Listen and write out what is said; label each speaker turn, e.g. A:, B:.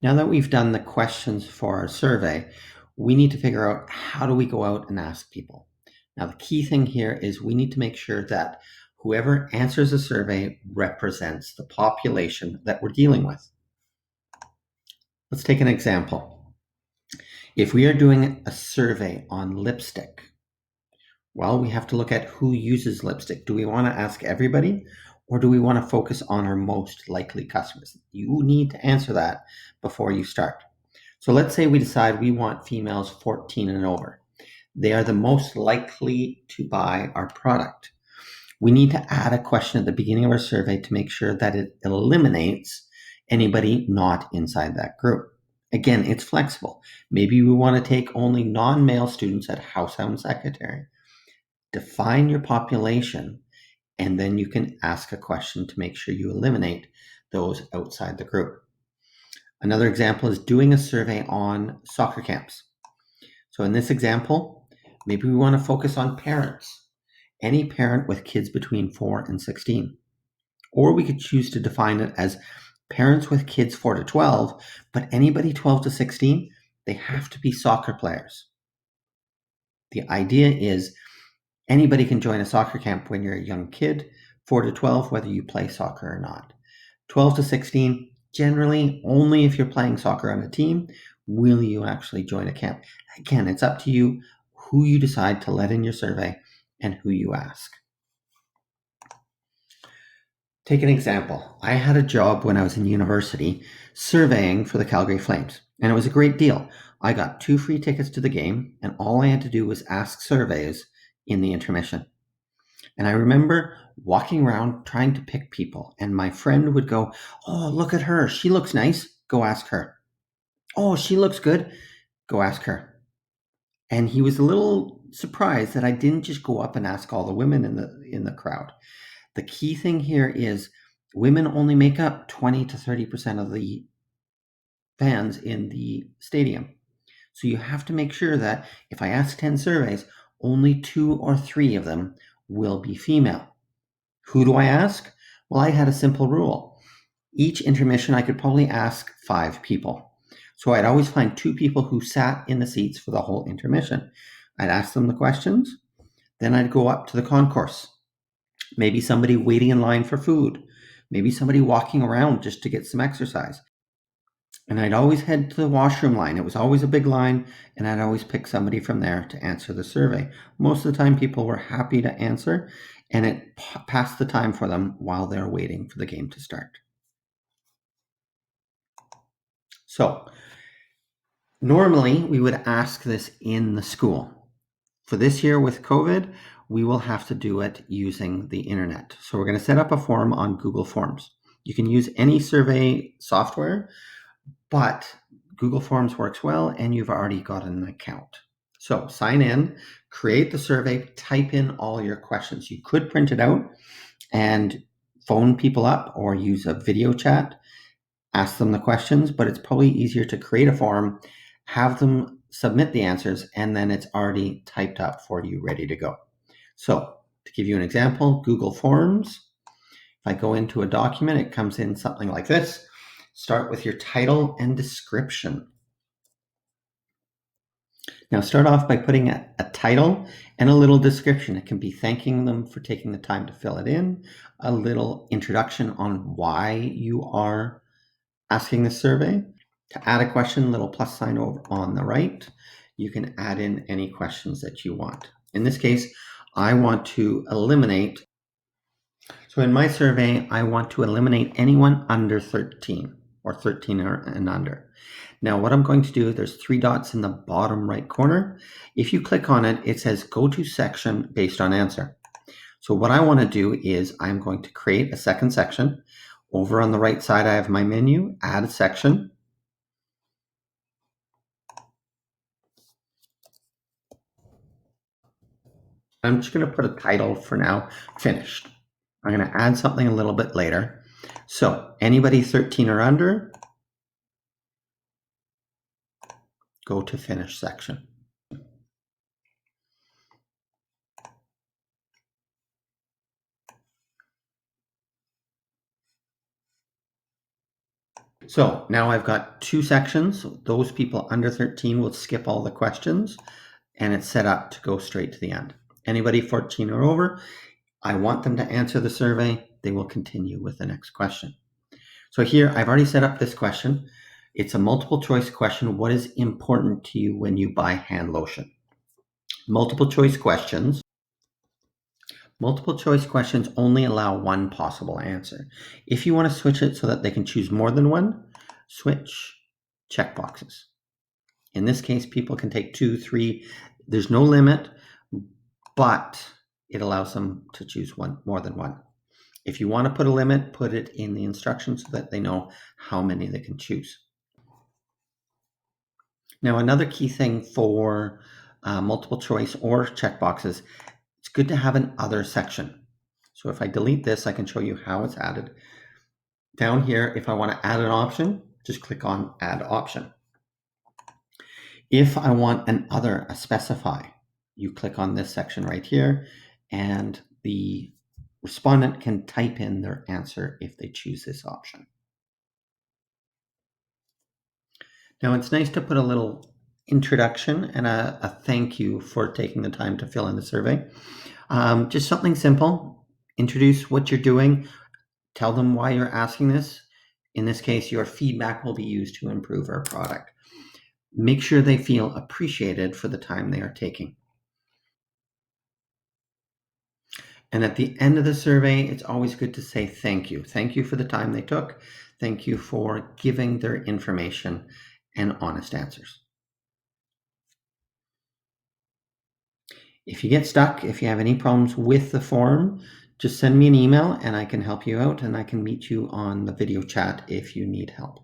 A: Now that we've done the questions for our survey, we need to figure out how do we go out and ask people. Now, the key thing here is we need to make sure that whoever answers the survey represents the population that we're dealing with. Let's take an example. If we are doing a survey on lipstick, well, we have to look at who uses lipstick. Do we want to ask everybody, or do we want to focus on our most likely customers? You need to answer that before you start. So let's say we decide we want females 14 and over. They are the most likely to buy our product. We need to add a question at the beginning of our survey to make sure that it eliminates anybody not inside that group. Again, it's flexible. Maybe we want to take only non-male students at Household and Secretary. Define your population, and then you can ask a question to make sure you eliminate those outside the group. Another example is doing a survey on soccer camps. So in this example, maybe we want to focus on parents, any parent with kids between 4 and 16. Or we could choose to define it as parents with kids 4 to 12, but anybody 12 to 16, they have to be soccer players. The idea is anybody can join a soccer camp when you're a young kid, 4 to 12, whether you play soccer or not. 12 to 16, generally only if you're playing soccer on a team will you actually join a camp. Again, it's up to you who you decide to let in your survey and who you ask. Take an example. I had a job when I was in university surveying for the Calgary Flames, and it was a great deal. I got 2 free tickets to the game, and all I had to do was ask surveys in the intermission. And I remember walking around trying to pick people, and my friend would go, "Oh, look at her. She looks nice. Go ask her. Oh, she looks good. Go ask her." And he was a little surprised that I didn't just go up and ask all the women in the crowd. The key thing here is women only make up 20 to 30% of the fans in the stadium. So you have to make sure that if I ask 10 surveys, only 2 or 3 of them will be female. Who do I ask? Well, I had a simple rule. Each intermission, I could probably ask 5 people. So I'd always find 2 people who sat in the seats for the whole intermission. I'd ask them the questions. Then I'd go up to the concourse. Maybe somebody waiting in line for food. Maybe somebody walking around just to get some exercise. And I'd always head to the washroom line. It was always a big line, and I'd always pick somebody from there to answer the survey. Most of the time, people were happy to answer, and it passed the time for them while they're waiting for the game to start. So normally, we would ask this in the school. For this year with COVID, we will have to do it using the internet. So we're going to set up a form on Google Forms. You can use any survey software, but Google Forms works well and you've already got an account. So sign in, create the survey, type in all your questions. You could print it out and phone people up or use a video chat, ask them the questions, but it's probably easier to create a form, have them submit the answers, and then it's already typed up for you, ready to go. So to give you an example, Google Forms, if I go into a document, it comes in something like this. Start with your title and description. Now start off by putting a title and a little description. It can be thanking them for taking the time to fill it in, a little introduction on why you are asking the survey. To add a question, little plus sign over on the right. You can add in any questions that you want. In this case, I want to eliminate. So in my survey, I want to eliminate anyone under 13 or 13 and under. Now what I'm going to do, there's 3 dots in the bottom right corner. If you click on it, it says go to section based on answer. So what I want to do is I'm going to create a second section. Over on the right side, I have my menu, add a section. I'm just going to put a title for now, finished. I'm going to add something a little bit later. So anybody 13 or under, go to finish section. So now I've got two sections. Those people under 13 will skip all the questions, and it's set up to go straight to the end. Anybody 14 or over, I want them to answer the survey. They will continue with the next question. So here, I've already set up this question. It's a multiple choice question. What is important to you when you buy hand lotion? Multiple choice questions. Multiple choice questions only allow one possible answer. If you want to switch it so that they can choose more than one, switch checkboxes. In this case, people can take 2, 3. There's no limit, but it allows them to choose more than one. If you want to put a limit, put it in the instructions so that they know how many they can choose. Now, another key thing for multiple choice or checkboxes, it's good to have an other section. So if I delete this, I can show you how it's added. Down here, if I want to add an option, just click on Add Option. If I want a specify, you click on this section right here, and the respondent can type in their answer if they choose this option. Now, it's nice to put a little introduction and a thank you for taking the time to fill in the survey. Just something simple. Introduce what you're doing. Tell them why you're asking this. In this case, your feedback will be used to improve our product. Make sure they feel appreciated for the time they are taking. And at the end of the survey, it's always good to say thank you. Thank you for the time they took. Thank you for giving their information and honest answers. If you get stuck, if you have any problems with the form, just send me an email and I can help you out, and I can meet you on the video chat if you need help.